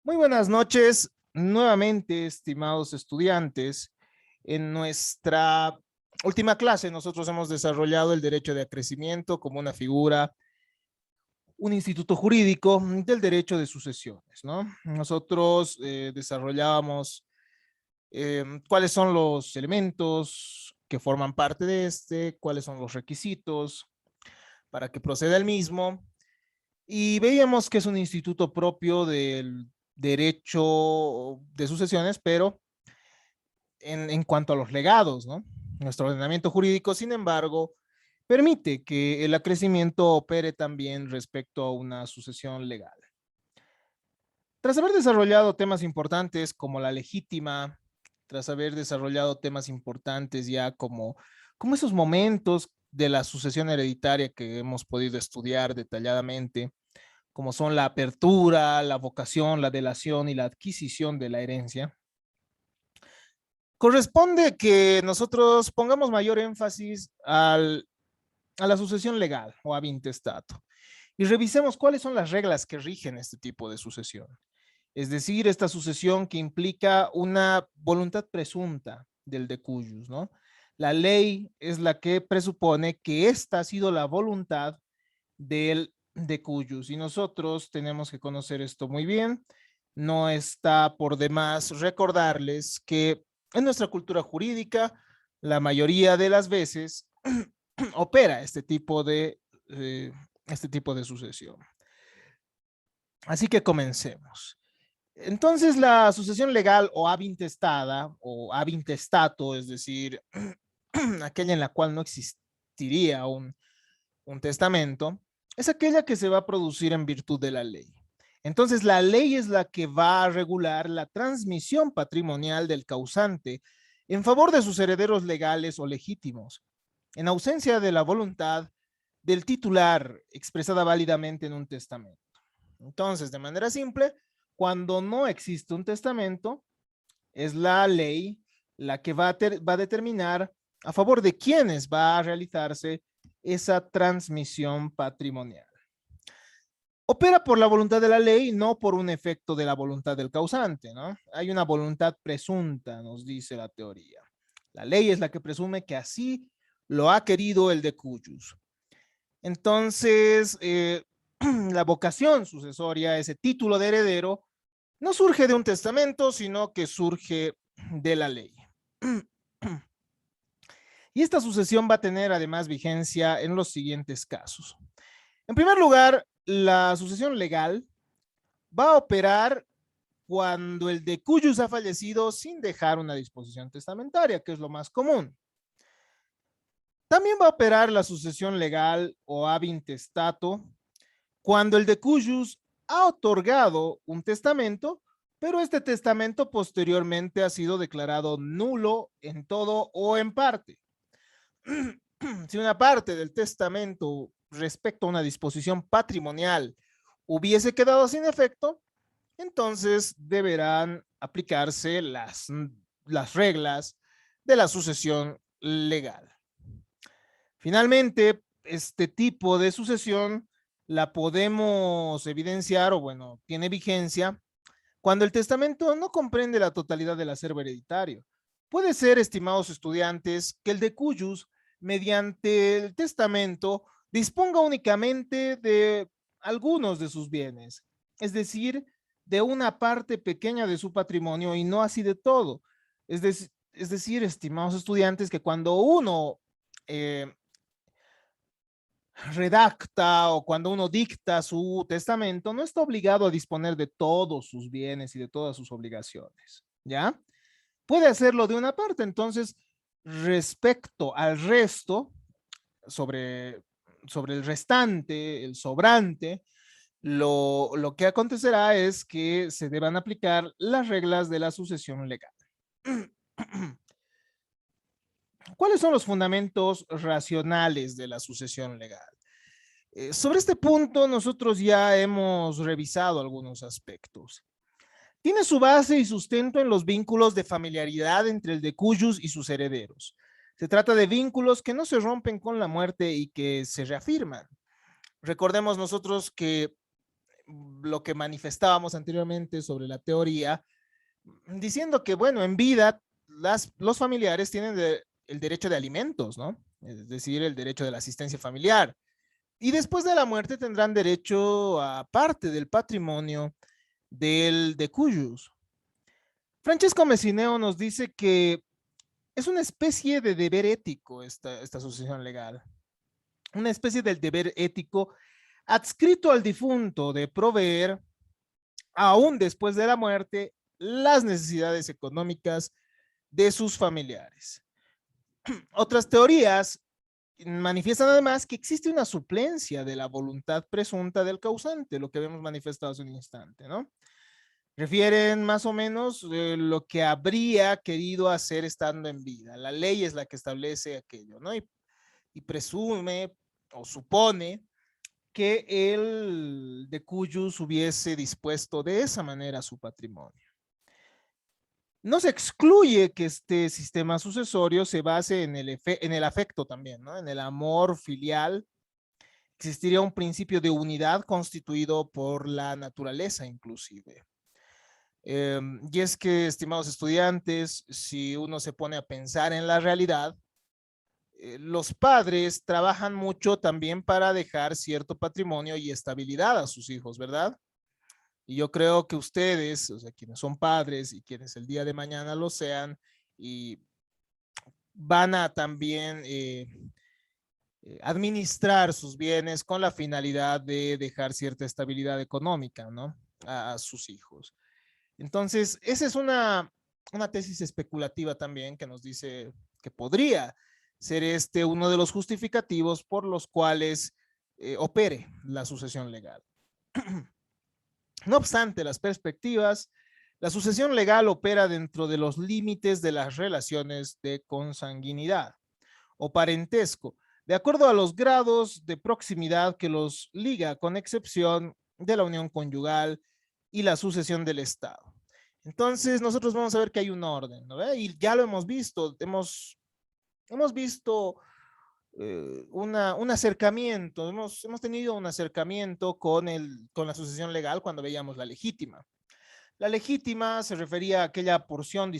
Muy buenas noches, nuevamente, estimados estudiantes. En nuestra última clase, nosotros hemos desarrollado el derecho de acrecimiento como una figura, un instituto jurídico del derecho de sucesiones, ¿no? Nosotros desarrollábamos cuáles son los elementos que forman parte de este, cuáles son los requisitos para que proceda el mismo, y veíamos que es un instituto propio del derecho de sucesiones, pero en cuanto a los legados, ¿no? Nuestro ordenamiento jurídico, sin embargo, permite que el acrecimiento opere también respecto a una sucesión legal. Tras haber desarrollado temas importantes como la legítima, tras haber desarrollado temas importantes ya como esos momentos de la sucesión hereditaria que hemos podido estudiar detalladamente, como son la apertura, la vocación, la delación y la adquisición de la herencia, corresponde que nosotros pongamos mayor énfasis a la sucesión legal o ab intestato y revisemos cuáles son las reglas que rigen este tipo de sucesión. Es decir, esta sucesión que implica una voluntad presunta del decujus, ¿no? La ley es la que presupone que esta ha sido la voluntad del decujus y nosotros tenemos que conocer esto muy bien. No está por demás recordarles que en nuestra cultura jurídica, la mayoría de las veces opera este tipo de sucesión. Así que comencemos. Entonces, la sucesión legal o ab intestada o ab intestato, es decir, aquella en la cual no existiría un testamento, es aquella que se va a producir en virtud de la ley. Entonces, la ley es la que va a regular la transmisión patrimonial del causante en favor de sus herederos legales o legítimos, en ausencia de la voluntad del titular expresada válidamente en un testamento. Entonces, de manera simple, cuando no existe un testamento, es la ley la que va a determinar a favor de quiénes va a realizarse esa transmisión patrimonial. Opera por la voluntad de la ley, no por un efecto de la voluntad del causante, ¿no? Hay una voluntad presunta, nos dice la teoría. La ley es la que presume que así lo ha querido el decujus. Entonces, la vocación sucesoria, ese título de heredero, no surge de un testamento, sino que surge de la ley. Y esta sucesión va a tener además vigencia en los siguientes casos. En primer lugar, la sucesión legal va a operar cuando el decujus ha fallecido sin dejar una disposición testamentaria, que es lo más común. También va a operar la sucesión legal o ab intestato cuando el decujus ha otorgado un testamento, pero este testamento posteriormente ha sido declarado nulo en todo o en parte. Si una parte del testamento respecto a una disposición patrimonial hubiese quedado sin efecto, entonces deberán aplicarse las reglas de la sucesión legal. Finalmente, este tipo de sucesión la podemos evidenciar, o bueno, tiene vigencia, cuando el testamento no comprende la totalidad del acervo hereditario. Puede ser, estimados estudiantes, que el decujus, mediante el testamento, disponga únicamente de algunos de sus bienes, es decir, de una parte pequeña de su patrimonio y no así de todo. Es decir, estimados estudiantes, que cuando uno redacta o cuando uno dicta su testamento, no está obligado a disponer de todos sus bienes y de todas sus obligaciones, ¿ya? Puede hacerlo de una parte, entonces, respecto al resto, sobre, sobre el restante, el sobrante, lo que acontecerá es que se deban aplicar las reglas de la sucesión legal. ¿Cuáles son los fundamentos racionales de la sucesión legal? Sobre este punto, nosotros ya hemos revisado algunos aspectos. Tiene su base y sustento en los vínculos de familiaridad entre el decujus y sus herederos. Se trata de vínculos que no se rompen con la muerte y que se reafirman. Recordemos nosotros que lo que manifestábamos anteriormente sobre la teoría, diciendo que, bueno, en vida los familiares tienen el derecho de alimentos, ¿no? Es decir, el derecho de la asistencia familiar. Y después de la muerte tendrán derecho a parte del patrimonio del decujus. Francesco Messineo nos dice que es una especie de deber ético esta sucesión legal. Una especie del deber ético adscrito al difunto de proveer, aún después de la muerte, las necesidades económicas de sus familiares. Otras teorías manifiestan además que existe una suplencia de la voluntad presunta del causante, lo que habíamos manifestado hace un instante, ¿no? Refieren más o menos lo que habría querido hacer estando en vida. La ley es la que establece aquello, ¿no? Y presume o supone que el de Cuyus hubiese dispuesto de esa manera su patrimonio. No se excluye que este sistema sucesorio se base en el afecto también, ¿no? En el amor filial. Existiría un principio de unidad constituido por la naturaleza inclusive. Y es que, estimados estudiantes, si uno se pone a pensar en la realidad, los padres trabajan mucho también para dejar cierto patrimonio y estabilidad a sus hijos, ¿verdad? Y yo creo que ustedes, o sea, quienes son padres y quienes el día de mañana lo sean, y van a también administrar sus bienes con la finalidad de dejar cierta estabilidad económica, ¿no? A sus hijos. Entonces, esa es una tesis especulativa también que nos dice que podría ser este uno de los justificativos por los cuales opere la sucesión legal. No obstante las perspectivas, la sucesión legal opera dentro de los límites de las relaciones de consanguinidad o parentesco, de acuerdo a los grados de proximidad que los liga, con excepción de la unión conyugal y la sucesión del Estado. Entonces, nosotros vamos a ver que hay un orden, ¿no? Y ya lo hemos visto, hemos visto un acercamiento, hemos tenido un acercamiento con la sucesión legal cuando veíamos la legítima. La legítima se refería a aquella porción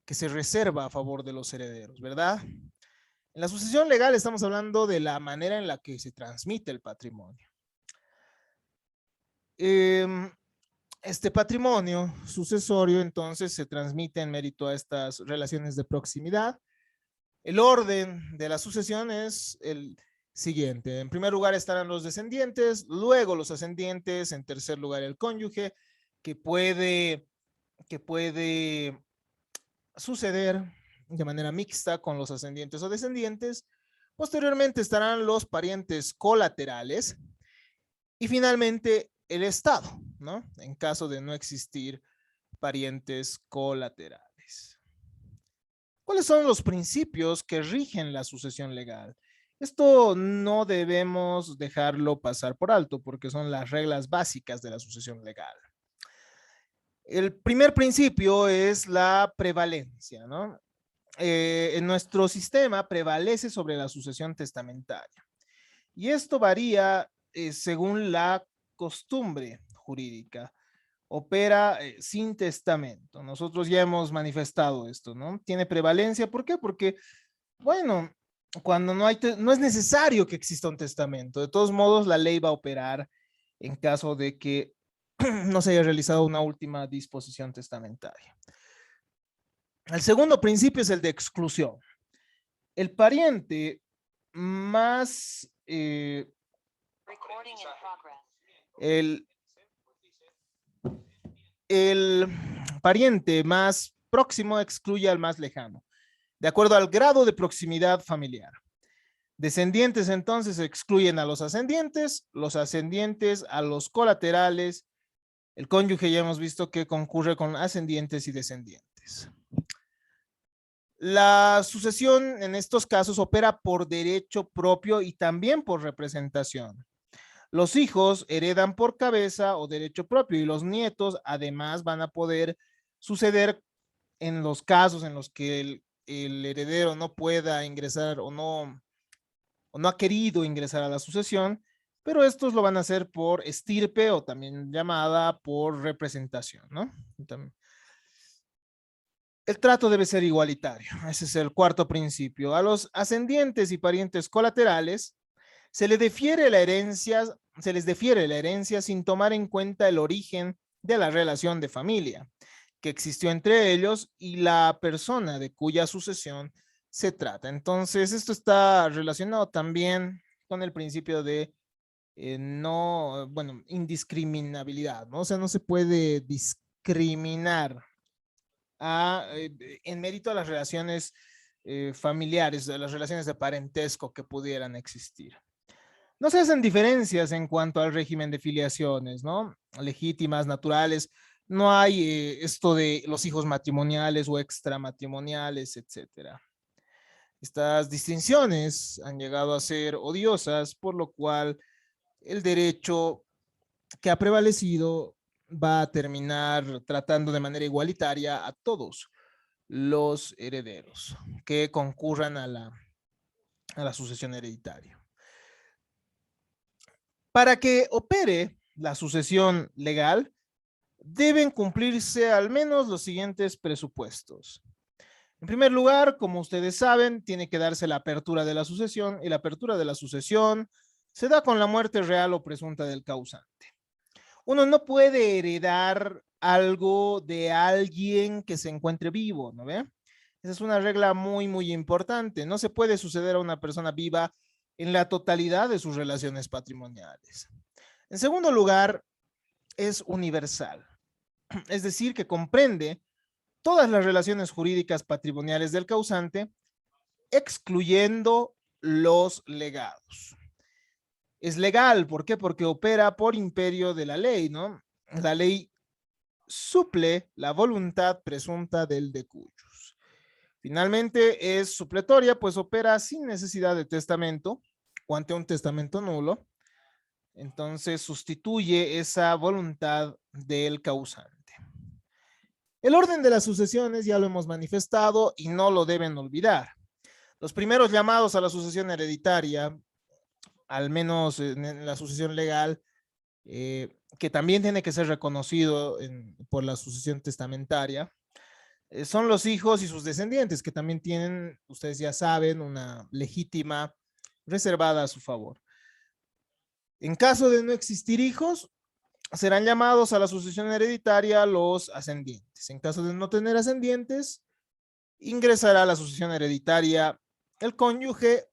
que se reserva a favor de los herederos, ¿verdad? En la sucesión legal estamos hablando de la manera en la que se transmite el patrimonio. Este patrimonio sucesorio entonces se transmite en mérito a estas relaciones de proximidad. El orden de la sucesión es el siguiente. En primer lugar estarán los descendientes, luego los ascendientes, en tercer lugar el cónyuge, que puede suceder de manera mixta con los ascendientes o descendientes. Posteriormente estarán los parientes colaterales y finalmente el Estado, ¿no? En caso de no existir parientes colaterales. ¿Cuáles son los principios que rigen la sucesión legal? Esto no debemos dejarlo pasar por alto porque son las reglas básicas de la sucesión legal. El primer principio es la prevalencia, ¿no? En nuestro sistema prevalece sobre la sucesión testamentaria. Y esto varía según la costumbre jurídica. Opera sin testamento. Nosotros ya hemos manifestado esto, ¿no? Tiene prevalencia. ¿Por qué? Porque, bueno, cuando no es necesario que exista un testamento. De todos modos, la ley va a operar en caso de que no se haya realizado una última disposición testamentaria. El segundo principio es el de exclusión. El pariente más el pariente más próximo excluye al más lejano, de acuerdo al grado de proximidad familiar. Descendientes entonces excluyen a los ascendientes a los colaterales. El cónyuge ya hemos visto que concurre con ascendientes y descendientes. La sucesión en estos casos opera por derecho propio y también por representación. Los hijos heredan por cabeza o derecho propio y los nietos además van a poder suceder en los casos en los que el heredero no pueda ingresar o no ha querido ingresar a la sucesión, pero estos lo van a hacer por estirpe o también llamada por representación, ¿no? El trato debe ser igualitario. Ese es el cuarto principio. A los ascendientes y parientes colaterales se les defiere la herencia sin tomar en cuenta el origen de la relación de familia que existió entre ellos y la persona de cuya sucesión se trata. Entonces, esto está relacionado también con el principio de no, bueno, indiscriminabilidad, ¿no? O sea, no se puede discriminar en mérito a las relaciones familiares, a las relaciones de parentesco que pudieran existir. No se hacen diferencias en cuanto al régimen de filiaciones, ¿no? Legítimas, naturales. No hay esto de los hijos matrimoniales o extramatrimoniales, etcétera. Estas distinciones han llegado a ser odiosas, por lo cual el derecho que ha prevalecido va a terminar tratando de manera igualitaria a todos los herederos que concurran a la sucesión hereditaria. Para que opere la sucesión legal, deben cumplirse al menos los siguientes presupuestos. En primer lugar, como ustedes saben, tiene que darse la apertura de la sucesión y la apertura de la sucesión se da con la muerte real o presunta del causante. Uno no puede heredar algo de alguien que se encuentre vivo, ¿no ve? Esa es una regla muy, muy importante. No se puede suceder a una persona viva en la totalidad de sus relaciones patrimoniales. En segundo lugar, es universal, es decir, que comprende todas las relaciones jurídicas patrimoniales del causante, excluyendo los legados. Es legal, ¿por qué? Porque opera por imperio de la ley, ¿no? La ley suple la voluntad presunta del decujus. Finalmente es supletoria, pues opera sin necesidad de testamento o ante un testamento nulo. Entonces sustituye esa voluntad del causante. El orden de las sucesiones ya lo hemos manifestado y no lo deben olvidar. Los primeros llamados a la sucesión hereditaria, al menos en la sucesión legal, que también tiene que ser reconocido por la sucesión testamentaria, son los hijos y sus descendientes, que también tienen, ustedes ya saben, una legítima reservada a su favor. En caso de no existir hijos, serán llamados a la sucesión hereditaria los ascendientes. En caso de no tener ascendientes, ingresará a la sucesión hereditaria el cónyuge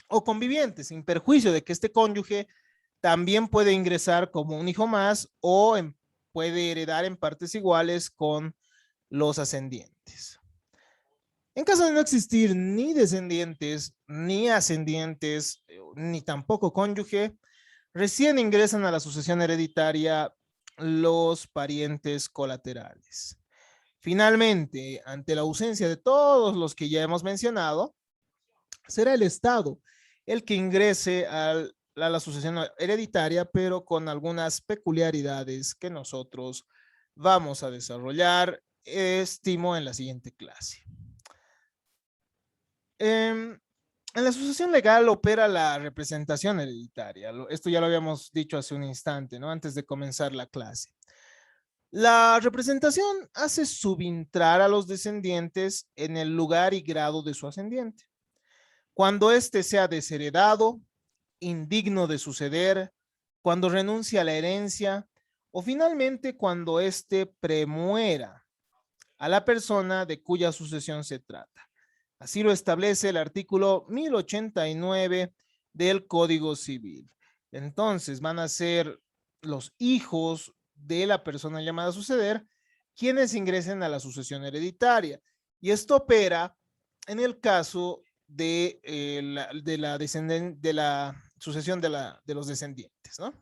o conviviente, sin perjuicio de que este cónyuge también puede ingresar como un hijo más o puede heredar en partes iguales con los ascendientes. En caso de no existir ni descendientes, ni ascendientes, ni tampoco cónyuge, recién ingresan a la sucesión hereditaria los parientes colaterales. Finalmente, ante la ausencia de todos los que ya hemos mencionado, será el Estado el que ingrese a la sucesión hereditaria, pero con algunas peculiaridades que nosotros vamos a desarrollar, estimo, en la siguiente clase. En la sucesión legal opera la representación hereditaria. Esto ya lo habíamos dicho hace un instante, ¿no? Antes de comenzar la clase. La representación hace subintrar a los descendientes en el lugar y grado de su ascendiente. Cuando éste sea desheredado, indigno de suceder, cuando renuncia a la herencia o finalmente cuando éste premuera a la persona de cuya sucesión se trata. Así lo establece el artículo 1089 del Código Civil. Entonces van a ser los hijos de la persona llamada a suceder quienes ingresen a la sucesión hereditaria. Y esto opera en el caso de la sucesión de los descendientes, ¿no?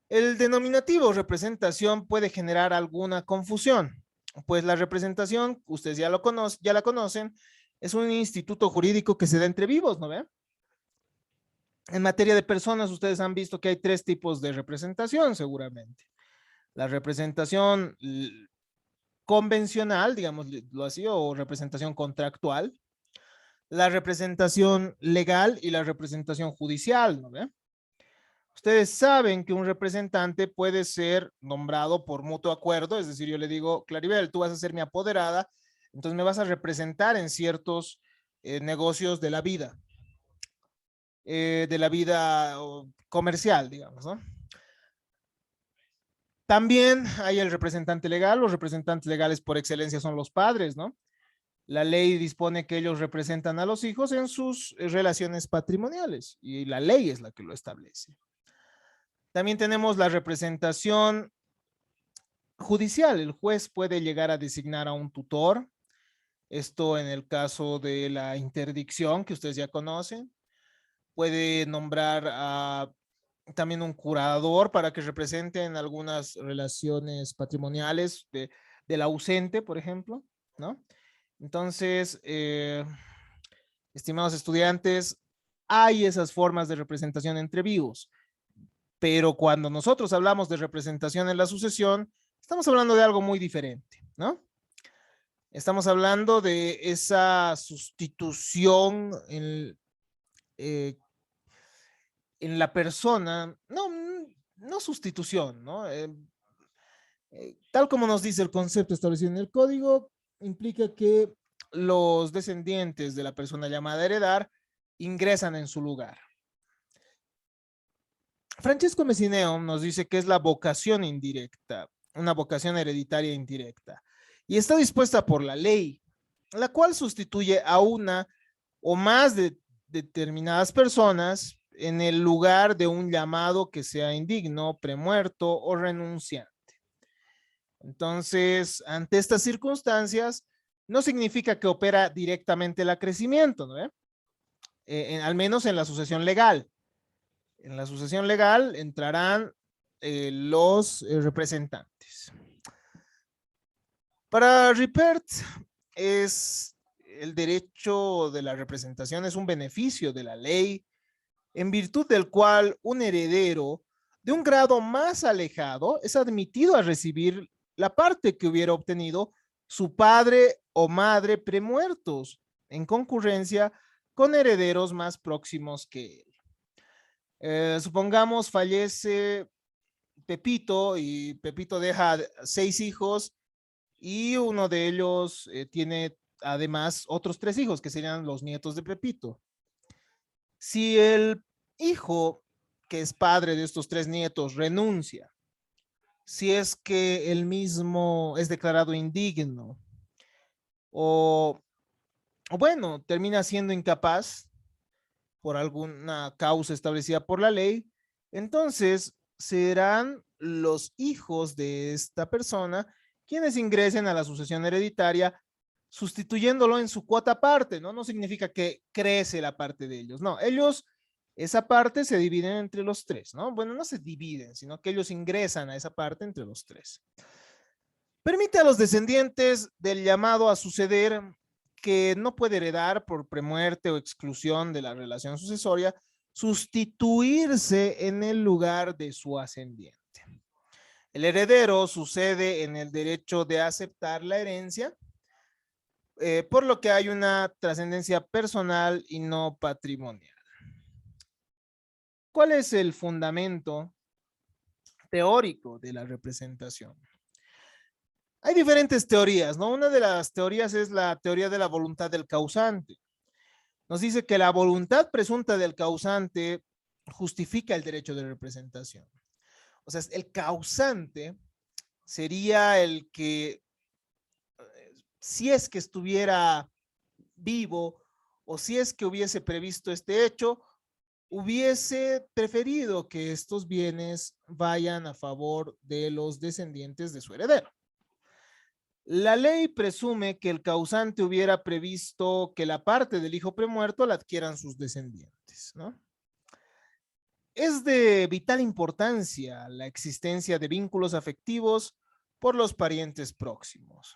El denominativo representación puede generar alguna confusión, pues la representación, ustedes ya la conocen, es un instituto jurídico que se da entre vivos, ¿no ve? En materia de personas, ustedes han visto que hay tres tipos de representación, seguramente. La representación convencional, digámoslo así, o representación contractual, la representación legal y la representación judicial, ¿no ve? Ustedes saben que un representante puede ser nombrado por mutuo acuerdo, es decir, yo le digo, Claribel, tú vas a ser mi apoderada, entonces me vas a representar en ciertos negocios de la vida comercial, digamos, ¿no? También hay el representante legal. Los representantes legales por excelencia son los padres, ¿no? La ley dispone que ellos representan a los hijos en sus relaciones patrimoniales y la ley es la que lo establece. También tenemos la representación judicial. El juez puede llegar a designar a un tutor. Esto en el caso de la interdicción que ustedes ya conocen. Puede nombrar a también un curador para que represente en algunas relaciones patrimoniales del ausente, por ejemplo, ¿no? Entonces, estimados estudiantes, hay esas formas de representación entre vivos, pero cuando nosotros hablamos de representación en la sucesión, estamos hablando de algo muy diferente, ¿no? Estamos hablando de esa sustitución en la persona, no sustitución, ¿no? Tal como nos dice el concepto establecido en el código, implica que los descendientes de la persona llamada a heredar ingresan en su lugar. Francesco Messineo nos dice que es la vocación indirecta, una vocación hereditaria indirecta, y está dispuesta por la ley, la cual sustituye a una o más de determinadas personas en el lugar de un llamado que sea indigno, premuerto o renunciante. Entonces, ante estas circunstancias, no significa que opera directamente el acrecimiento, ¿no? Al menos en la sucesión legal. En la sucesión legal entrarán los representantes. Para Ripert, es el derecho de la representación es un beneficio de la ley en virtud del cual un heredero de un grado más alejado es admitido a recibir la parte que hubiera obtenido su padre o madre premuertos, en concurrencia con herederos más próximos que él. Supongamos fallece Pepito y Pepito deja 6 hijos y uno de ellos tiene además otros 3 hijos que serían los nietos de Pepito. Si el hijo que es padre de estos 3 nietos renuncia, si es que el mismo es declarado indigno o bueno, termina siendo incapaz por alguna causa establecida por la ley, entonces serán los hijos de esta persona quienes ingresen a la sucesión hereditaria sustituyéndolo en su cuota parte, ¿no? No significa que crece la parte de ellos, no, ellos, esa parte se dividen entre los 3, ¿no? Bueno, no se dividen, sino que ellos ingresan a esa parte entre los 3. Permite a los descendientes del llamado a suceder que no puede heredar por premuerte o exclusión de la relación sucesoria, sustituirse en el lugar de su ascendiente. El heredero sucede en el derecho de aceptar la herencia, por lo que hay una trascendencia personal y no patrimonial. ¿Cuál es el fundamento teórico de la representación? Hay diferentes teorías, ¿no? Una de las teorías es la teoría de la voluntad del causante. Nos dice que la voluntad presunta del causante justifica el derecho de representación. O sea, el causante sería el que, si es que estuviera vivo o si es que hubiese previsto este hecho, hubiese preferido que estos bienes vayan a favor de los descendientes de su heredero. La ley presume que el causante hubiera previsto que la parte del hijo premuerto la adquieran sus descendientes, ¿no? Es de vital importancia la existencia de vínculos afectivos por los parientes próximos.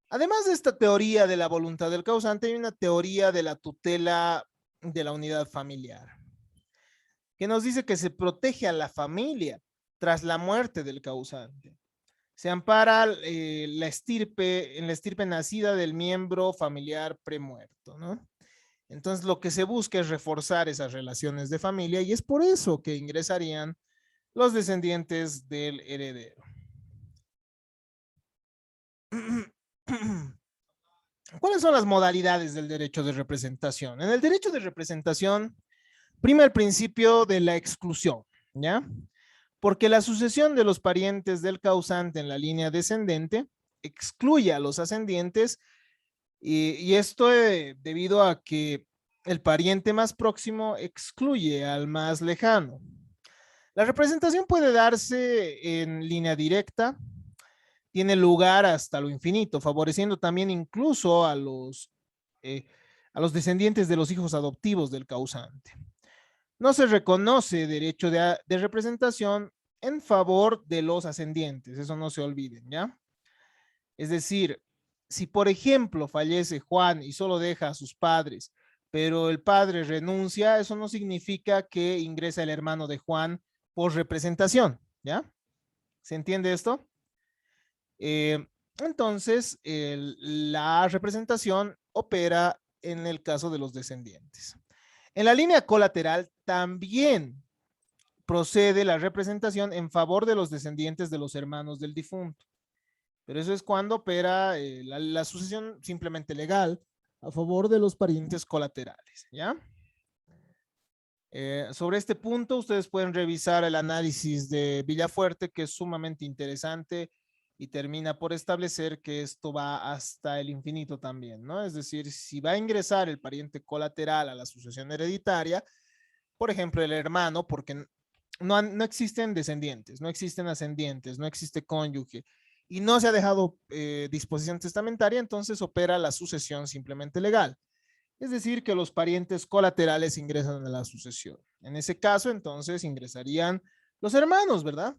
Además de esta teoría de la voluntad del causante, hay una teoría de la tutela de la unidad familiar, que nos dice que se protege a la familia tras la muerte del causante. Se ampara en la estirpe nacida del miembro familiar premuerto, ¿no? Entonces, lo que se busca es reforzar esas relaciones de familia y es por eso que ingresarían los descendientes del heredero. ¿Cuáles son las modalidades del derecho de representación? En el derecho de representación prima el principio de la exclusión, ¿ya? Porque la sucesión de los parientes del causante en la línea descendente excluye a los ascendientes y esto debido a que el pariente más próximo excluye al más lejano. La representación puede darse en línea directa, tiene lugar hasta lo infinito, favoreciendo también incluso a los descendientes de los hijos adoptivos del causante. No se reconoce derecho de representación en favor de los ascendientes, eso no se olviden, ¿ya? Es decir, si por ejemplo fallece Juan y solo deja a sus padres, pero el padre renuncia, eso no significa que ingresa el hermano de Juan por representación, ¿ya? ¿Se entiende esto? Entonces, la representación opera en el caso de los descendientes. En la línea colateral también procede la representación en favor de los descendientes de los hermanos del difunto. Pero eso es cuando opera la sucesión simplemente legal a favor de los parientes colaterales, ¿ya? Sobre este punto, ustedes pueden revisar el análisis de Villafuerte, que es sumamente interesante y termina por establecer que esto va hasta el infinito también, ¿no? Es decir, si va a ingresar el pariente colateral a la sucesión hereditaria, por ejemplo, el hermano, porque no existen descendientes, no existen ascendientes, no existe cónyuge y no se ha dejado disposición testamentaria, entonces opera la sucesión simplemente legal. Es decir, que los parientes colaterales ingresan a la sucesión. En ese caso, entonces, ingresarían los hermanos, ¿verdad?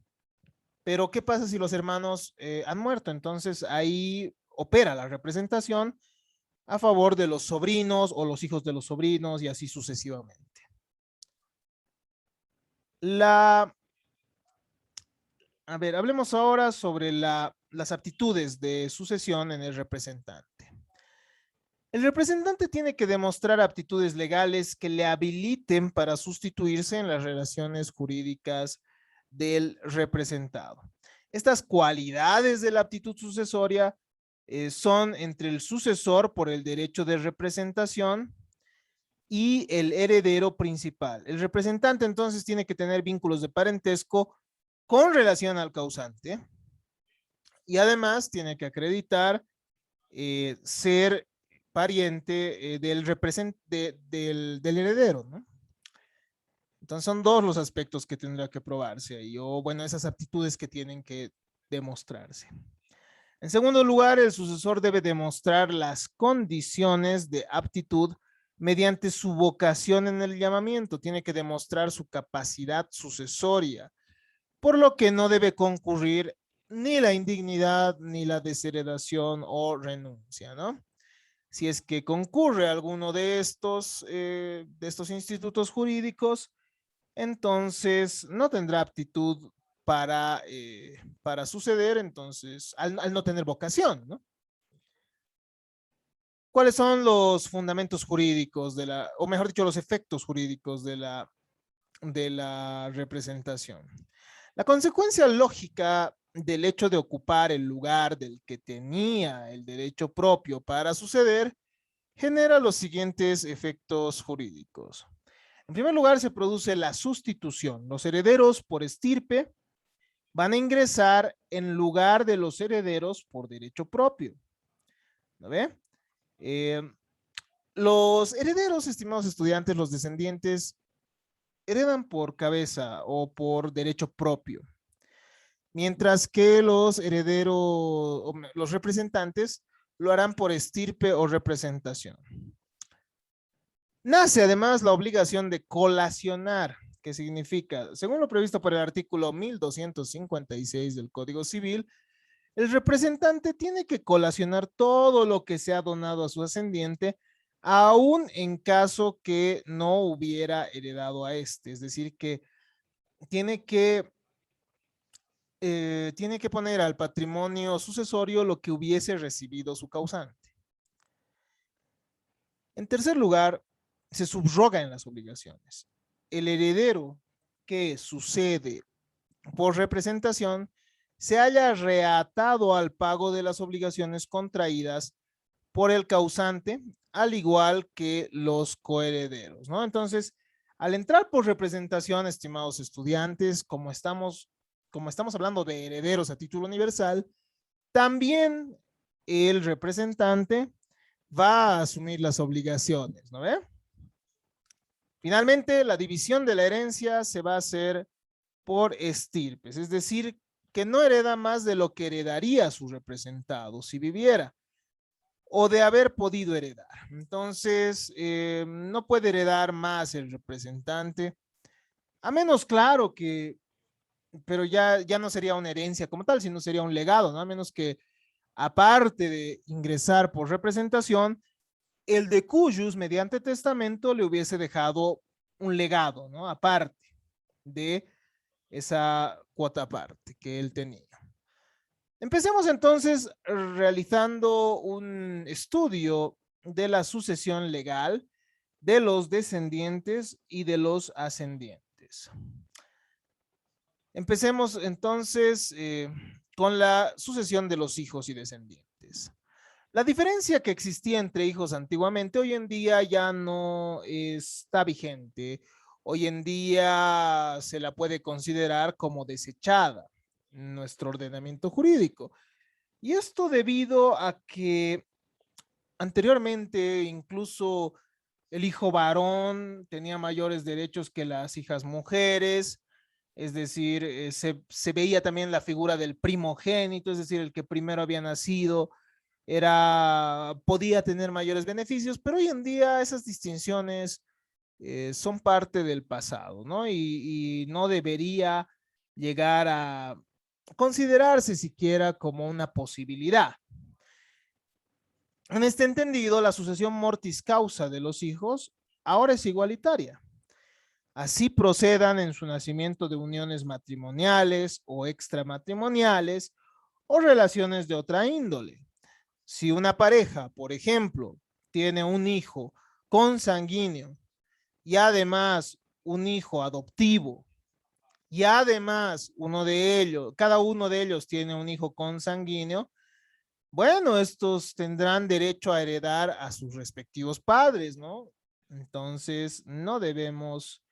Pero, ¿qué pasa si los hermanos han muerto? Entonces, ahí opera la representación a favor de los sobrinos o los hijos de los sobrinos y así sucesivamente. A ver, hablemos ahora sobre las aptitudes de sucesión en el representante. El representante tiene que demostrar aptitudes legales que le habiliten para sustituirse en las relaciones jurídicas del representado. Estas cualidades de la aptitud sucesoria son entre el sucesor por el derecho de representación y el heredero principal. El representante entonces tiene que tener vínculos de parentesco con relación al causante y además tiene que acreditar ser pariente del heredero, ¿no? Entonces son dos los aspectos que tendrá que probarse ahí, o bueno, esas aptitudes que tienen que demostrarse. En segundo lugar, el sucesor debe demostrar las condiciones de aptitud mediante su vocación en el llamamiento, tiene que demostrar su capacidad sucesoria, por lo que no debe concurrir ni la indignidad, ni la desheredación o renuncia, ¿no? Si es que concurre alguno de estos institutos jurídicos, entonces no tendrá aptitud para suceder, entonces, al no tener vocación, ¿no? ¿Cuáles son los fundamentos jurídicos o mejor dicho, los efectos jurídicos de la representación? La consecuencia lógica del hecho de ocupar el lugar del que tenía el derecho propio para suceder genera los siguientes efectos jurídicos. En primer lugar, se produce la sustitución. Los herederos por estirpe van a ingresar en lugar de los herederos por derecho propio. ¿No ve? Los herederos, estimados estudiantes, los descendientes, heredan por cabeza o por derecho propio, mientras que los herederos, o los representantes, lo harán por estirpe o representación. Nace además la obligación de colacionar, que significa, según lo previsto por el artículo 1256 del Código Civil, el representante tiene que colacionar todo lo que se ha donado a su ascendiente, aún en caso que no hubiera heredado a este. Es decir, que tiene que, tiene que poner al patrimonio sucesorio lo que hubiese recibido su causante. En tercer lugar, se subroga en las obligaciones. El heredero que sucede por representación se haya reatado al pago de las obligaciones contraídas por el causante, al igual que los coherederos, ¿no? Entonces, al entrar por representación, estimados estudiantes, como estamos hablando de herederos a título universal, también el representante va a asumir las obligaciones, ¿no ve? Finalmente, la división de la herencia se va a hacer por estirpes, es decir, que no hereda más de lo que heredaría su representado si viviera o de haber podido heredar. Entonces, no puede heredar más el representante, a menos claro que, pero ya no sería una herencia como tal, sino sería un legado, ¿no? A menos que, aparte de ingresar por representación, el de cuyos mediante testamento le hubiese dejado un legado, ¿no? Aparte de esa cuota parte que él tenía. Empecemos entonces realizando un estudio de la sucesión legal de los descendientes y de los ascendientes. Empecemos entonces con la sucesión de los hijos y descendientes. La diferencia que existía entre hijos antiguamente hoy en día ya no está vigente. Hoy en día se la puede considerar como desechada en nuestro ordenamiento jurídico. Y esto debido a que anteriormente incluso el hijo varón tenía mayores derechos que las hijas mujeres, es decir, se veía también la figura del primogénito, es decir, el que primero había nacido podía tener mayores beneficios, pero hoy en día esas distinciones son parte del pasado, ¿no? Y no debería llegar a considerarse siquiera como una posibilidad. En este entendido, la sucesión mortis causa de los hijos ahora es igualitaria. Así procedan en su nacimiento de uniones matrimoniales o extramatrimoniales o relaciones de otra índole. Si una pareja, por ejemplo, tiene un hijo consanguíneo y además un hijo adoptivo y además cada uno de ellos tiene un hijo consanguíneo, bueno, estos tendrán derecho a heredar a sus respectivos padres, ¿no? Entonces, no debemos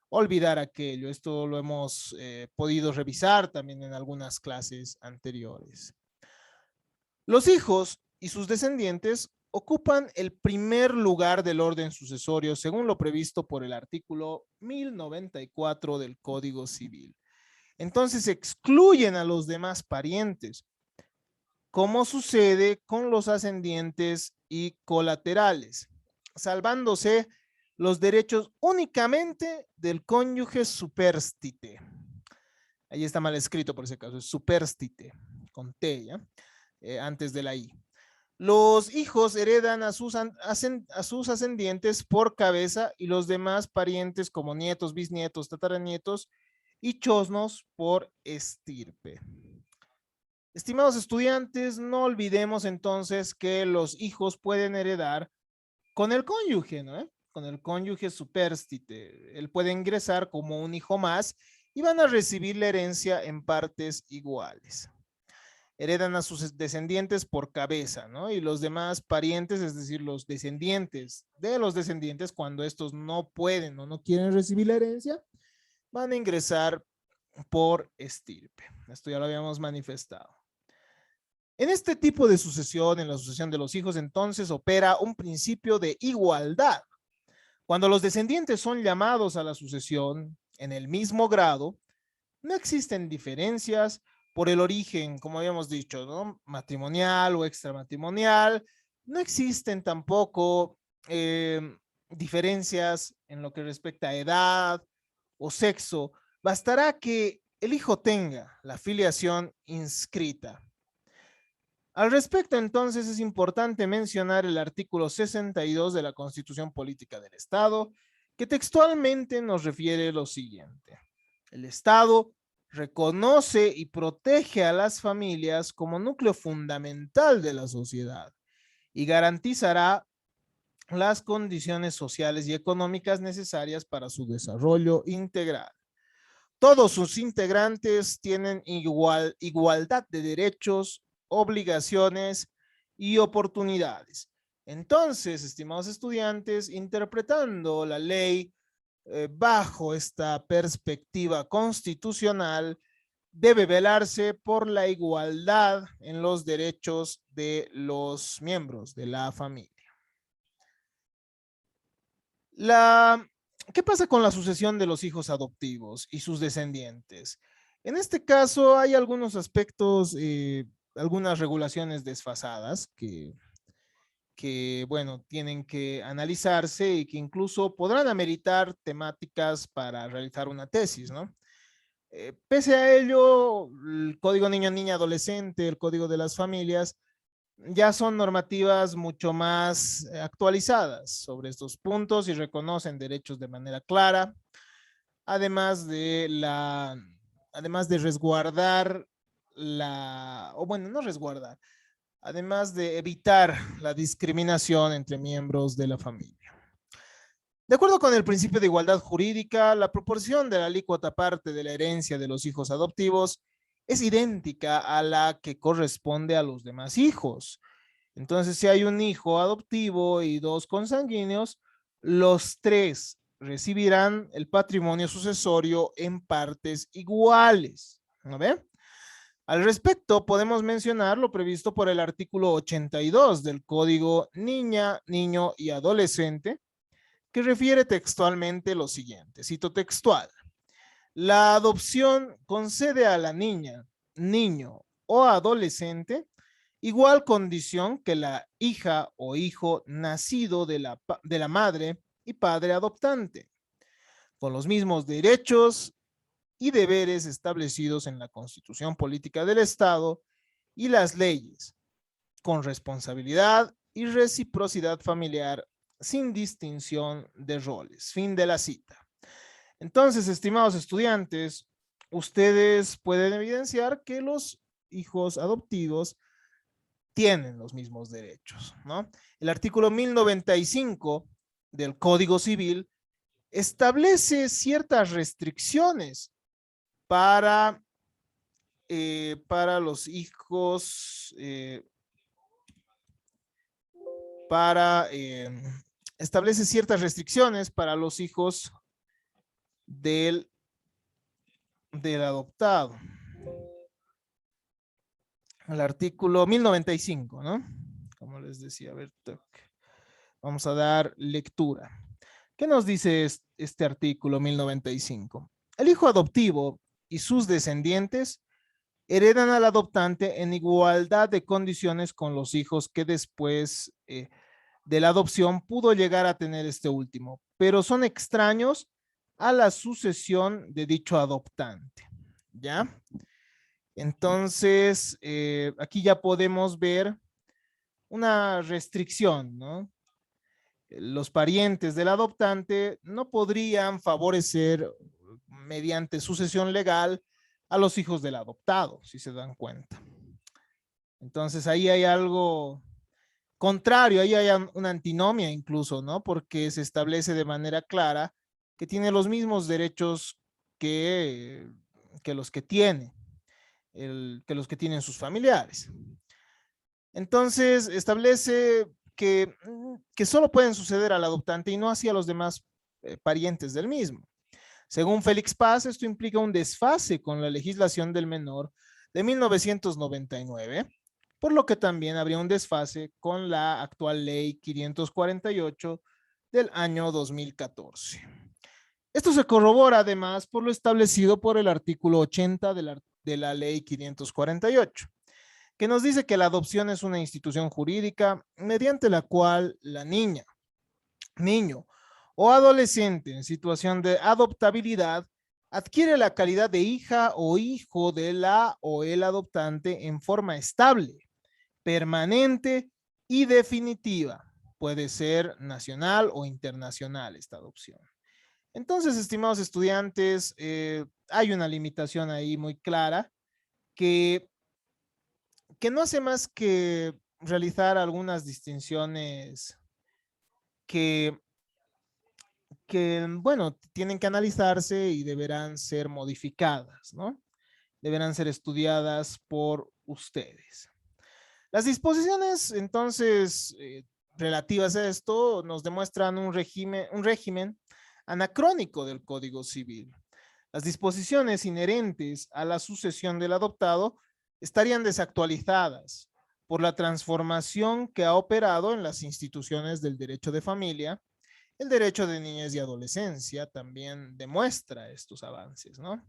olvidar aquello. Esto lo hemos podido revisar también en algunas clases anteriores. Los hijos y sus descendientes ocupan el primer lugar del orden sucesorio según lo previsto por el artículo 1094 del Código Civil. Entonces excluyen a los demás parientes, como sucede con los ascendientes y colaterales, salvándose los derechos únicamente del cónyuge superstite. Ahí está mal escrito por ese caso, es superstite, con T, ¿ya? Antes de la I. Los hijos heredan a sus ascendientes por cabeza y los demás parientes como nietos, bisnietos, tataranietos y chosnos por estirpe. Estimados estudiantes, no olvidemos entonces que los hijos pueden heredar con el cónyuge, ¿no? Con el cónyuge superstite. Él puede ingresar como un hijo más y van a recibir la herencia en partes iguales. Heredan a sus descendientes por cabeza, ¿no? Y los demás parientes, es decir, los descendientes de los descendientes, cuando estos no pueden o no quieren recibir la herencia, van a ingresar por estirpe. Esto ya lo habíamos manifestado. En este tipo de sucesión, en la sucesión de los hijos, entonces opera un principio de igualdad. Cuando los descendientes son llamados a la sucesión en el mismo grado, no existen diferencias por el origen, como habíamos dicho, ¿no? Matrimonial o extramatrimonial. No existen tampoco diferencias en lo que respecta a edad o sexo. Bastará que el hijo tenga la filiación inscrita. Al respecto, entonces, es importante mencionar el artículo 62 de la Constitución Política del Estado, que textualmente nos refiere lo siguiente. El Estado reconoce y protege a las familias como núcleo fundamental de la sociedad y garantizará las condiciones sociales y económicas necesarias para su desarrollo integral. Todos sus integrantes tienen igualdad de derechos, obligaciones y oportunidades. Entonces, estimados estudiantes, interpretando la ley bajo esta perspectiva constitucional, debe velarse por la igualdad en los derechos de los miembros de la familia. ¿Qué pasa con la sucesión de los hijos adoptivos y sus descendientes? En este caso hay algunos aspectos, algunas regulaciones desfasadas bueno, tienen que analizarse y que incluso podrán ameritar temáticas para realizar una tesis, ¿no? Pese a ello, el Código Niño-Niña Adolescente, el Código de las Familias, ya son normativas mucho más actualizadas sobre estos puntos y reconocen derechos de manera clara, además además de resguardar o bueno, no resguardar, además de evitar la discriminación entre miembros de la familia. De acuerdo con el principio de igualdad jurídica, la proporción de la alícuota parte de la herencia de los hijos adoptivos es idéntica a la que corresponde a los demás hijos. Entonces, si hay un hijo adoptivo y dos consanguíneos, los tres recibirán el patrimonio sucesorio en partes iguales. ¿No ve? Al respecto, podemos mencionar lo previsto por el artículo 82 del Código Niña, Niño y Adolescente, que refiere textualmente lo siguiente, cito textual: la adopción concede a la niña, niño o adolescente igual condición que la hija o hijo nacido de la madre y padre adoptante, con los mismos derechos y deberes establecidos en la Constitución Política del Estado y las leyes, con responsabilidad y reciprocidad familiar sin distinción de roles. Fin de la cita. Entonces, estimados estudiantes, ustedes pueden evidenciar que los hijos adoptivos tienen los mismos derechos, ¿no? El artículo 1095 del Código Civil establece ciertas restricciones para, para los hijos, establece ciertas restricciones para los hijos del, del adoptado. El artículo 1095, ¿no? Como les decía, a ver, vamos a dar lectura. ¿Qué nos dice este artículo 1095? El hijo adoptivo y sus descendientes heredan al adoptante en igualdad de condiciones con los hijos que después de la adopción pudo llegar a tener este último, pero son extraños a la sucesión de dicho adoptante. ¿Ya? Entonces, aquí ya podemos ver una restricción, ¿no? Los parientes del adoptante no podrían favorecer mediante sucesión legal a los hijos del adoptado, si se dan cuenta. Entonces ahí hay algo contrario, ahí hay una antinomia incluso, ¿no? Porque se establece de manera clara que tiene los mismos derechos que los que tiene, que los que tienen sus familiares. Entonces establece que solo pueden suceder al adoptante y no así a los demás parientes del mismo. Según Félix Paz, esto implica un desfase con la legislación del menor de 1999, por lo que también habría un desfase con la actual ley 548 del año 2014. Esto se corrobora además por lo establecido por el artículo 80 de la ley 548, que nos dice que la adopción es una institución jurídica mediante la cual la niña, niño o adolescente en situación de adoptabilidad adquiere la calidad de hija o hijo de la o el adoptante en forma estable, permanente y definitiva. Puede ser nacional o internacional esta adopción. Entonces, estimados estudiantes, hay una limitación ahí muy clara que, que no hace más que realizar algunas distinciones que, bueno, tienen que analizarse y deberán ser modificadas, ¿no? Deberán ser estudiadas por ustedes. Las disposiciones, entonces, relativas a esto, nos demuestran un régimen anacrónico del Código Civil. Las disposiciones inherentes a la sucesión del adoptado estarían desactualizadas por la transformación que ha operado en las instituciones del derecho de familia. El derecho de niñez y adolescencia también demuestra estos avances, ¿no?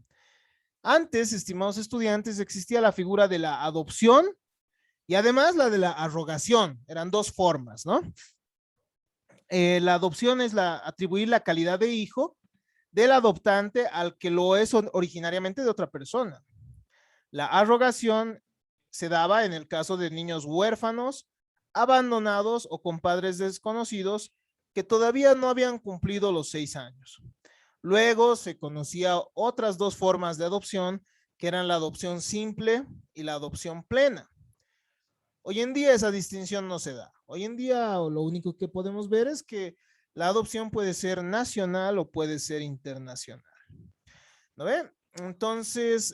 Antes, estimados estudiantes, existía la figura de la adopción y además la de la arrogación. Eran dos formas, ¿no? La adopción es atribuir la calidad de hijo del adoptante al que lo es originariamente de otra persona. La arrogación se daba en el caso de niños huérfanos, abandonados o con padres desconocidos que todavía no habían cumplido los 6 años. Luego se conocía otras dos formas de adopción, que eran la adopción simple y la adopción plena. Hoy en día esa distinción no se da. Hoy en día lo único que podemos ver es que la adopción puede ser nacional o puede ser internacional. ¿No ven? Entonces,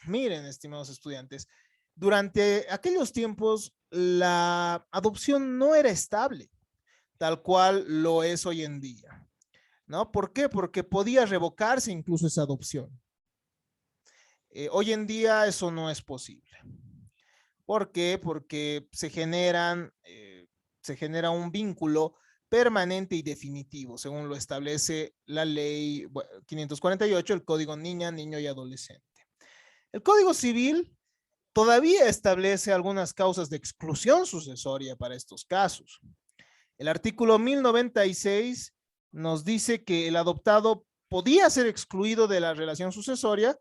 miren, estimados estudiantes, durante aquellos tiempos la adopción no era estable, tal cual lo es hoy en día. ¿No? ¿Por qué? Porque podía revocarse incluso esa adopción. Hoy en día eso no es posible. ¿Por qué? Porque se genera un vínculo permanente y definitivo, según lo establece la ley 548, el Código Niña, Niño y Adolescente. El Código Civil todavía establece algunas causas de exclusión sucesoria para estos casos. El artículo 1096 nos dice que el adoptado podía ser excluido de la relación sucesoria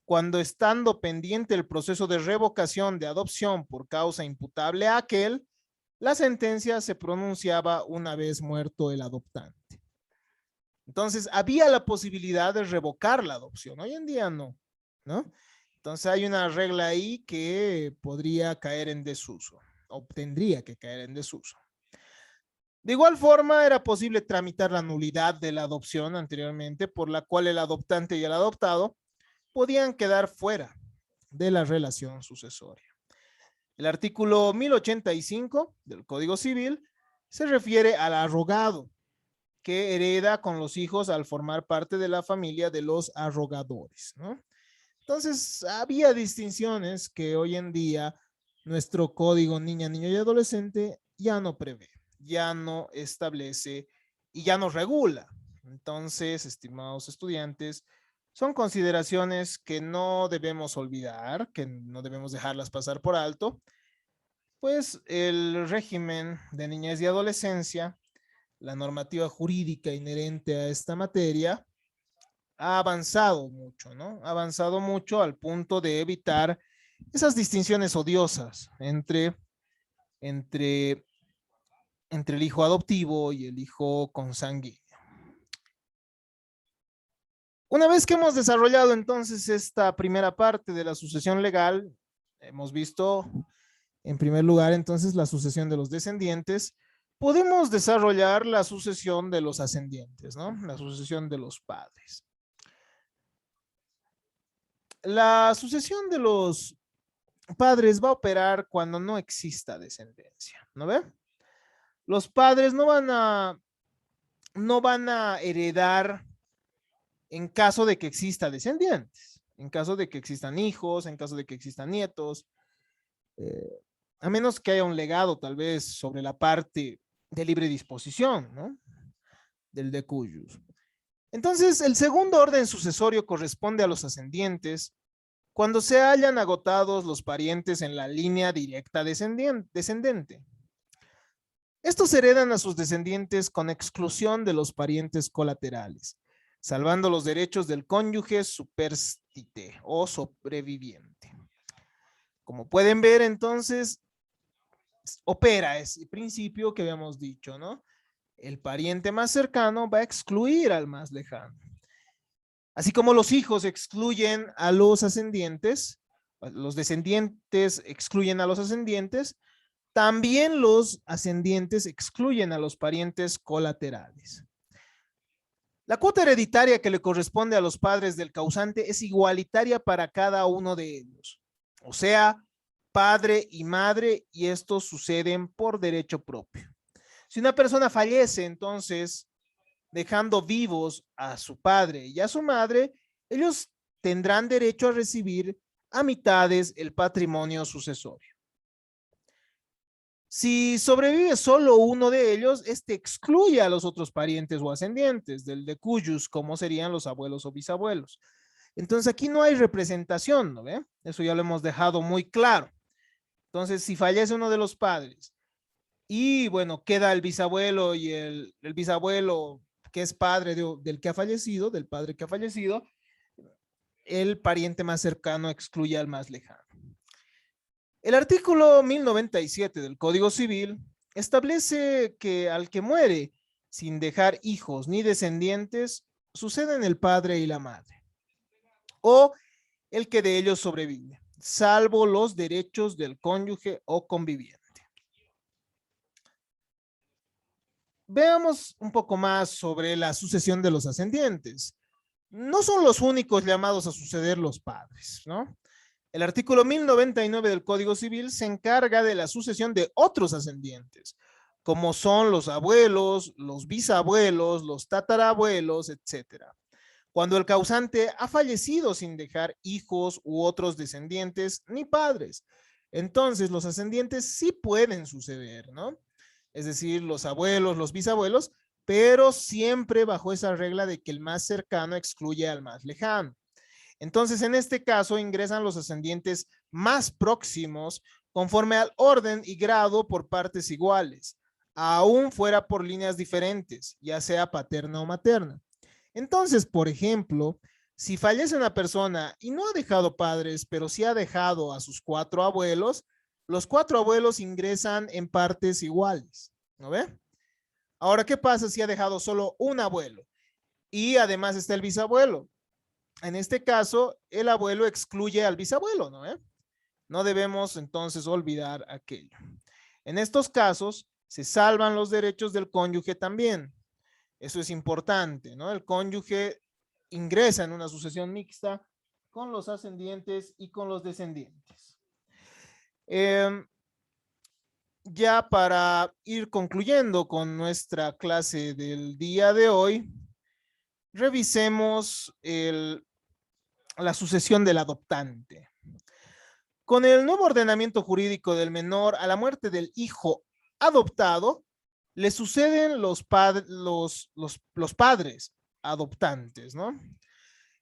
cuando, estando pendiente el proceso de revocación de adopción por causa imputable a aquel, la sentencia se pronunciaba una vez muerto el adoptante. Entonces, había la posibilidad de revocar la adopción. Hoy en día no, ¿no? Entonces, hay una regla ahí que podría caer en desuso, o tendría que caer en desuso. De igual forma, era posible tramitar la nulidad de la adopción anteriormente, por la cual el adoptante y el adoptado podían quedar fuera de la relación sucesoria. El artículo 1085 del Código Civil se refiere al arrogado, que hereda con los hijos al formar parte de la familia de los arrogadores, ¿no? Entonces, había distinciones que hoy en día nuestro Código Niña, Niño y Adolescente ya no prevé, ya no establece y ya no regula. Entonces, estimados estudiantes, son consideraciones que no debemos olvidar, que no debemos dejarlas pasar por alto, pues el régimen de niñez y adolescencia, la normativa jurídica inherente a esta materia, ha avanzado mucho, ¿no? Ha avanzado mucho al punto de evitar esas distinciones odiosas entre el hijo adoptivo y el hijo consanguíneo. Una vez que hemos desarrollado entonces esta primera parte de la sucesión legal, hemos visto en primer lugar entonces la sucesión de los descendientes, podemos desarrollar la sucesión de los ascendientes, ¿no? La sucesión de los padres. La sucesión de los padres va a operar cuando no exista descendencia, ¿no ve? Los padres no van a heredar en caso de que exista descendientes, en caso de que existan hijos, en caso de que existan nietos, a menos que haya un legado tal vez sobre la parte de libre disposición, ¿no? Del de cuyos. Entonces, el segundo orden sucesorio corresponde a los ascendientes cuando se hayan agotados los parientes en la línea directa descendente. Estos heredan a sus descendientes con exclusión de los parientes colaterales, salvando los derechos del cónyuge superstite o sobreviviente. Como pueden ver, entonces, opera ese principio que habíamos dicho, ¿no? El pariente más cercano va a excluir al más lejano. Así como los hijos excluyen a los ascendientes, los descendientes excluyen a los ascendientes, También los ascendientes excluyen a los parientes colaterales. La cuota hereditaria que le corresponde a los padres del causante es igualitaria para cada uno de ellos. O sea, padre y madre, y estos suceden por derecho propio. Si una persona fallece, entonces, dejando vivos a su padre y a su madre, ellos tendrán derecho a recibir a mitades el patrimonio sucesorio. Si sobrevive solo uno de ellos, este excluye a los otros parientes o ascendientes del de cuyos, como serían los abuelos o bisabuelos. Entonces aquí no hay representación, ¿no ve? Eso ya lo hemos dejado muy claro. Entonces, si fallece uno de los padres y, bueno, queda el bisabuelo y el bisabuelo que es padre del que ha fallecido, del padre que ha fallecido, el pariente más cercano excluye al más lejano. El artículo 1097 del Código Civil establece que al que muere sin dejar hijos ni descendientes, suceden el padre y la madre, o el que de ellos sobrevive, salvo los derechos del cónyuge o conviviente. Veamos un poco más sobre la sucesión de los ascendientes. No son los únicos llamados a suceder los padres, ¿no? El artículo 1099 del Código Civil se encarga de la sucesión de otros ascendientes, como son los abuelos, los bisabuelos, los tatarabuelos, etcétera. Cuando el causante ha fallecido sin dejar hijos u otros descendientes ni padres, entonces los ascendientes sí pueden suceder, ¿no? Es decir, los abuelos, los bisabuelos, pero siempre bajo esa regla de que el más cercano excluye al más lejano. Entonces, en este caso, ingresan los ascendientes más próximos conforme al orden y grado por partes iguales, aún fuera por líneas diferentes, ya sea paterna o materna. Entonces, por ejemplo, si fallece una persona y no ha dejado padres, pero sí ha dejado a sus 4 abuelos, los 4 abuelos ingresan en partes iguales, ¿no ve? Ahora, ¿qué pasa si ha dejado solo un abuelo? Y además está el bisabuelo. En este caso, el abuelo excluye al bisabuelo, ¿no? No debemos entonces olvidar aquello. En estos casos, se salvan los derechos del cónyuge también. Eso es importante, ¿no? El cónyuge ingresa en una sucesión mixta con los ascendientes y con los descendientes. Ya para ir concluyendo con nuestra clase del día de hoy, revisemos la sucesión del adoptante. Con el nuevo ordenamiento jurídico del menor, a la muerte del hijo adoptado, le suceden los padres adoptantes, ¿no?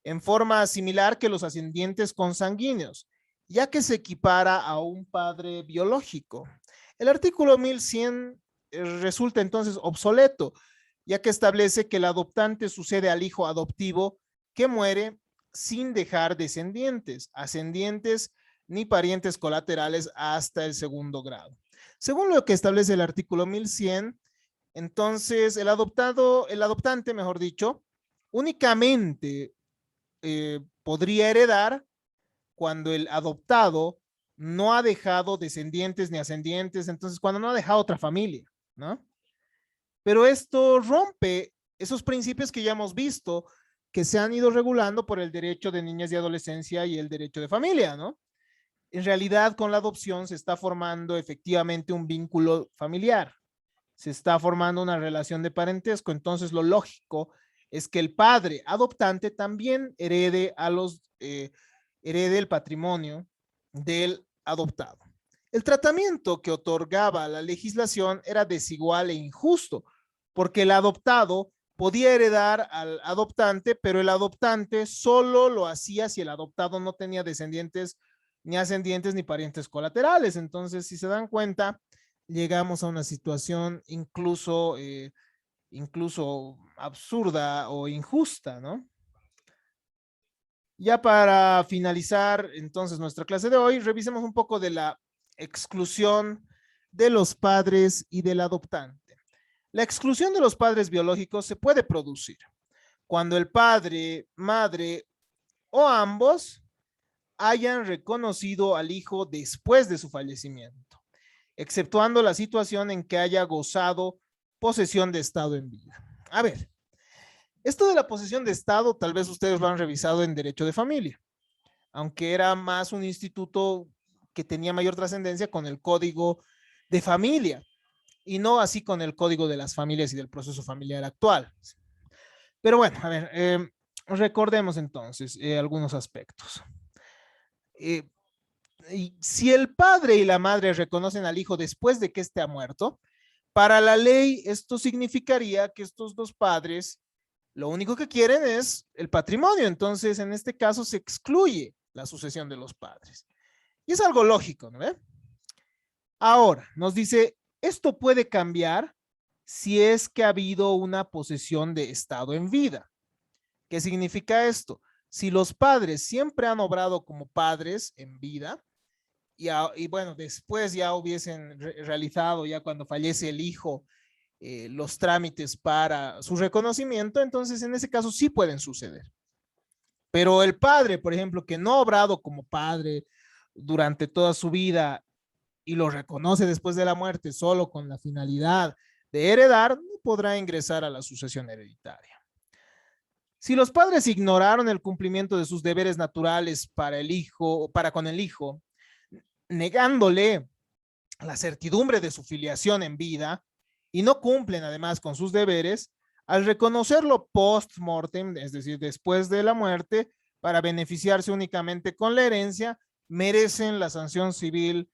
En forma similar que los ascendientes consanguíneos, ya que se equipara a un padre biológico. El artículo 1100 resulta entonces obsoleto, ya que establece que el adoptante sucede al hijo adoptivo que muere sin dejar descendientes, ascendientes ni parientes colaterales hasta el segundo grado. Según lo que establece el artículo 1100, entonces el adoptante, mejor dicho, únicamente podría heredar cuando el adoptado no ha dejado descendientes ni ascendientes, entonces cuando no ha dejado otra familia, ¿no? Pero esto rompe esos principios que ya hemos visto que se han ido regulando por el derecho de niñez y adolescencia y el derecho de familia, ¿no? En realidad, con la adopción se está formando efectivamente un vínculo familiar, se está formando una relación de parentesco, entonces lo lógico es que el padre adoptante también herede el patrimonio del adoptado. El tratamiento que otorgaba la legislación era desigual e injusto, porque el adoptado podía heredar al adoptante, pero el adoptante solo lo hacía si el adoptado no tenía descendientes, ni ascendientes, ni parientes colaterales. Entonces, si se dan cuenta, llegamos a una situación incluso absurda o injusta, ¿no? Ya para finalizar entonces nuestra clase de hoy, revisemos un poco de la exclusión de los padres y del adoptante. La exclusión de los padres biológicos se puede producir cuando el padre, madre o ambos hayan reconocido al hijo después de su fallecimiento. exceptuando la situación en que haya gozado posesión de Estado en vida. A ver, esto de la posesión de Estado, tal vez ustedes lo han revisado en derecho de familia, aunque era más un instituto que tenía mayor trascendencia con el código de familia y no así con el código de las familias y del proceso familiar actual. Pero bueno, a ver, recordemos entonces algunos aspectos. Eh, y si el padre y la madre reconocen al hijo después de que éste ha muerto, para la ley esto significaría que estos dos padres lo único que quieren es el patrimonio. Entonces, en este caso se excluye la sucesión de los padres. Y es algo lógico, ¿no ve? Ahora, nos dice, esto puede cambiar si es que ha habido una posesión de Estado en vida. ¿Qué significa esto? Si los padres siempre han obrado como padres en vida, y bueno, después ya hubiesen realizado, ya cuando fallece el hijo, los trámites para su reconocimiento, entonces en ese caso sí pueden suceder. Pero el padre, por ejemplo, que no ha obrado como padre durante toda su vida y lo reconoce después de la muerte solo con la finalidad de heredar, no podrá ingresar a la sucesión hereditaria. Si los padres ignoraron el cumplimiento de sus deberes naturales para el hijo, para con el hijo, negándole la certidumbre de su filiación en vida y no cumplen además con sus deberes, al reconocerlo post-mortem, es decir, después de la muerte, para beneficiarse únicamente con la herencia, merecen la sanción civil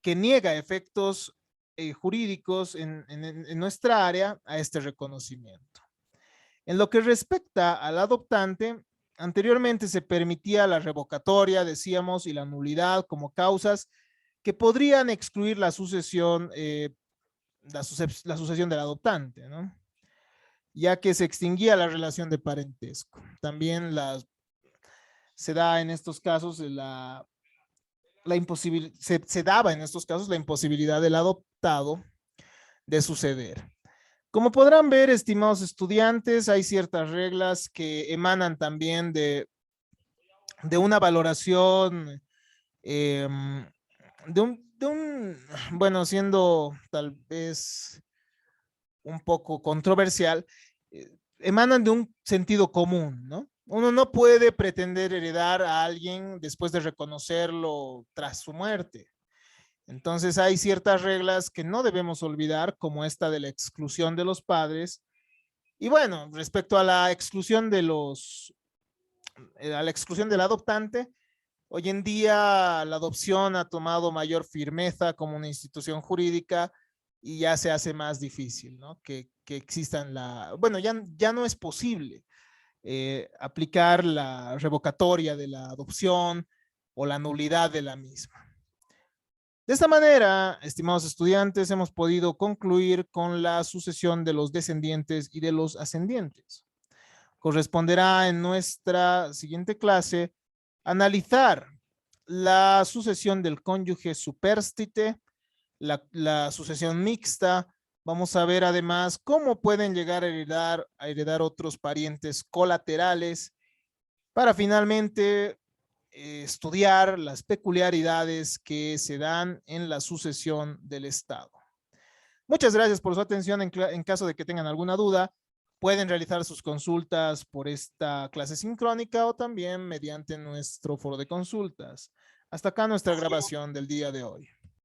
que niega efectos jurídicos en nuestra área a este reconocimiento. En lo que respecta al adoptante, anteriormente se permitía la revocatoria, decíamos, y la nulidad como causas que podrían excluir la sucesión, la sucesión del adoptante, ¿no? Ya que se extinguía la relación de parentesco. También se da en estos casos se daba en estos casos la imposibilidad del adoptado de suceder. Como podrán ver, estimados estudiantes, hay ciertas reglas que emanan también de una valoración, eh, bueno, siendo tal vez un poco controversial, emanan de un sentido común, ¿no? Uno no puede pretender heredar a alguien después de reconocerlo tras su muerte. Entonces hay ciertas reglas que no debemos olvidar, como esta de la exclusión de los padres. Y bueno, respecto a la exclusión a la exclusión del adoptante, hoy en día la adopción ha tomado mayor firmeza como una institución jurídica y ya se hace más difícil, ¿no? Que existan bueno, ya no es posible aplicar la revocatoria de la adopción o la nulidad de la misma. De esta manera, estimados estudiantes, hemos podido concluir con la sucesión de los descendientes y de los ascendientes. Corresponderá en nuestra siguiente clase analizar la sucesión del cónyuge supérstite, la sucesión mixta. Vamos a ver además cómo pueden llegar a heredar otros parientes colaterales para finalmente estudiar las peculiaridades que se dan en la sucesión del Estado. Muchas gracias por su atención. En caso de que tengan alguna duda, pueden realizar sus consultas por esta clase sincrónica o también mediante nuestro foro de consultas. Hasta acá nuestra grabación del día de hoy.